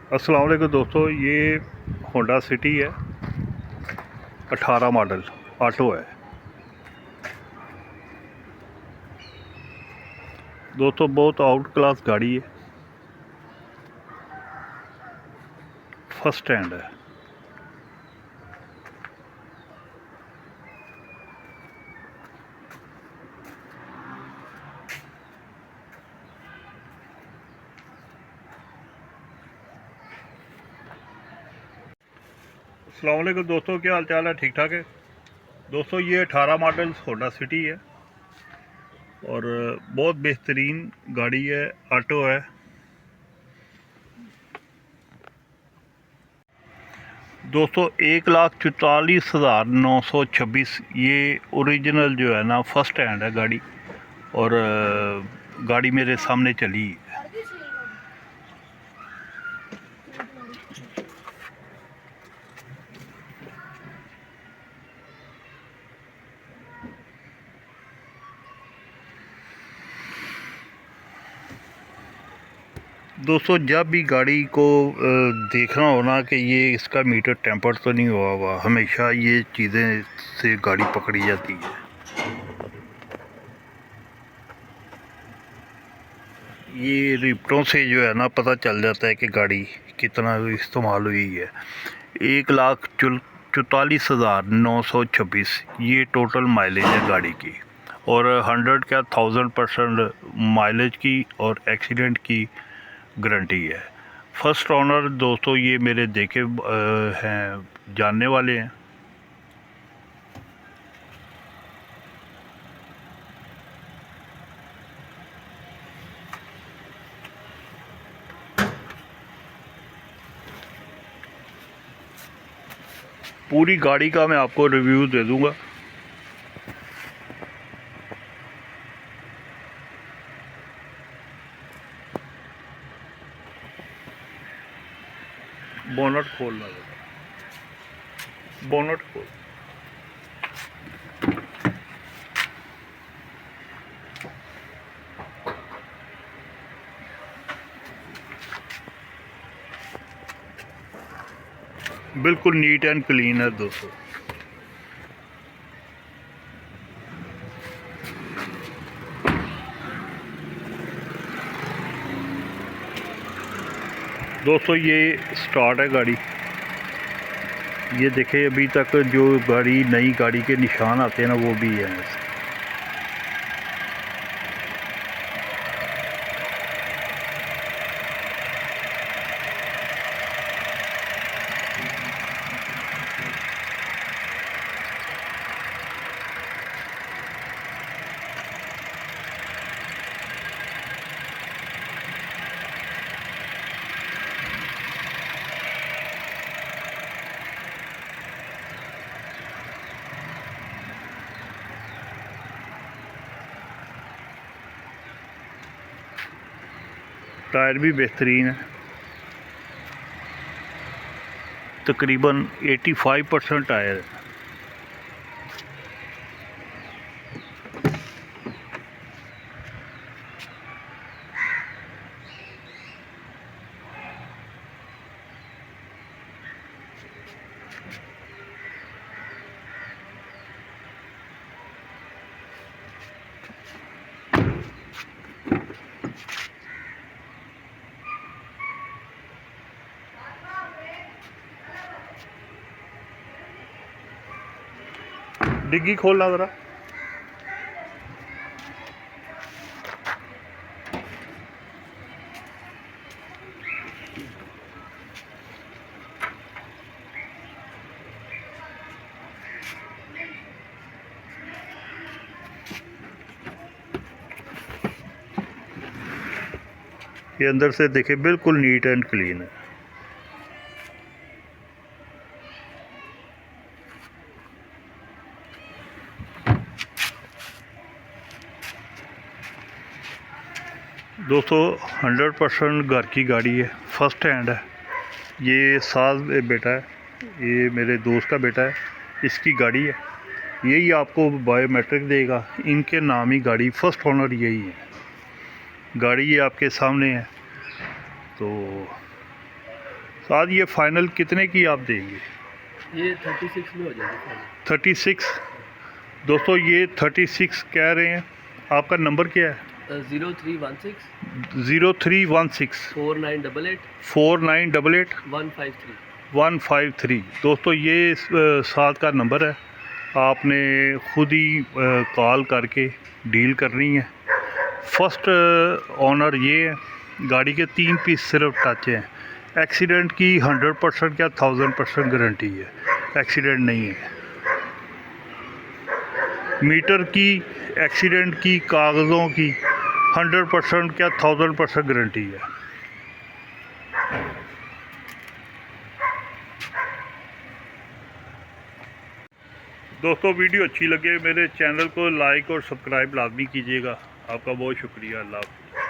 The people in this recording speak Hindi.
अस्सलाम वालेकुम दोस्तों, ये होंडा सिटी है। 18 मॉडल ऑटो है दोस्तों, बहुत आउट क्लास गाड़ी है। फर्स्ट हैंड है। अस्सलाम वालेकुम दोस्तों, क्या हाल चाल है? ठीक ठाक है दोस्तों। ये 18 मॉडल होंडा सिटी है और बहुत बेहतरीन गाड़ी है, ऑटो है दोस्तों। 1,44,926 ये ओरिजिनल जो है ना, फर्स्ट हैंड है गाड़ी। और गाड़ी मेरे सामने चली है। दोस्तों, जब भी गाड़ी को देखना हो ना कि ये इसका मीटर टेम्पर तो नहीं हुआ हुआ, हमेशा ये चीज़ें से गाड़ी पकड़ी जाती है। ये रिप्टों से जो है ना पता चल जाता है कि गाड़ी कितना इस्तेमाल हुई है। 1,44,926 ये टोटल माइलेज है गाड़ी की। और 100 क्या 1000% माइलेज की और एक्सीडेंट की गारंटी है। फर्स्ट ऑनर दोस्तों, ये मेरे देखे हैं, जानने वाले हैं। पूरी गाड़ी का मैं आपको रिव्यू दे दूंगा। बोनट खोलना, बोनट खोल। बिल्कुल नीट एंड क्लीन है दोस्तों। दोस्तों, ये स्टार्ट है गाड़ी। ये देखे, अभी तक जो गाड़ी नई गाड़ी के निशान आते हैं ना, वो भी हैं। टायर भी बेहतरीन है, तकरीबन 85% टायर है। डिग्गी खोलना ज़रा। ये अंदर से देखे, बिल्कुल नीट एंड क्लीन है। दोस्तों, 100% घर की गाड़ी है, फर्स्ट हैंड है। ये साल बेटा है, ये मेरे दोस्त का बेटा है, इसकी गाड़ी है। यही आपको बायोमेट्रिक देगा, इनके नाम ही गाड़ी, फर्स्ट ओनर यही है। गाड़ी ये आपके सामने है। तो साथ ये फाइनल कितने की आप देंगे? ये 36 में हो जाएगी। 36। दोस्तों ये 36 कह रहे हैं। आपका नंबर क्या है? 0316 0316 4988 4988 153। 153। दोस्तों ये साथ का नंबर है, आपने ख़ुद ही कॉल करके डील करनी है। फर्स्ट ऑनर ये है। गाड़ी के 3 पीस सिर्फ टच हैं। एक्सीडेंट की 100% क्या 1000% गारंटी है, एक्सीडेंट नहीं है। मीटर की, एक्सीडेंट की, कागज़ों की 100% क्या 1000% गारंटी है। दोस्तों वीडियो अच्छी लगे मेरे चैनल को लाइक और सब्सक्राइब लाजमी कीजिएगा। आपका बहुत शुक्रिया। अल्लाह हाफ़िज़।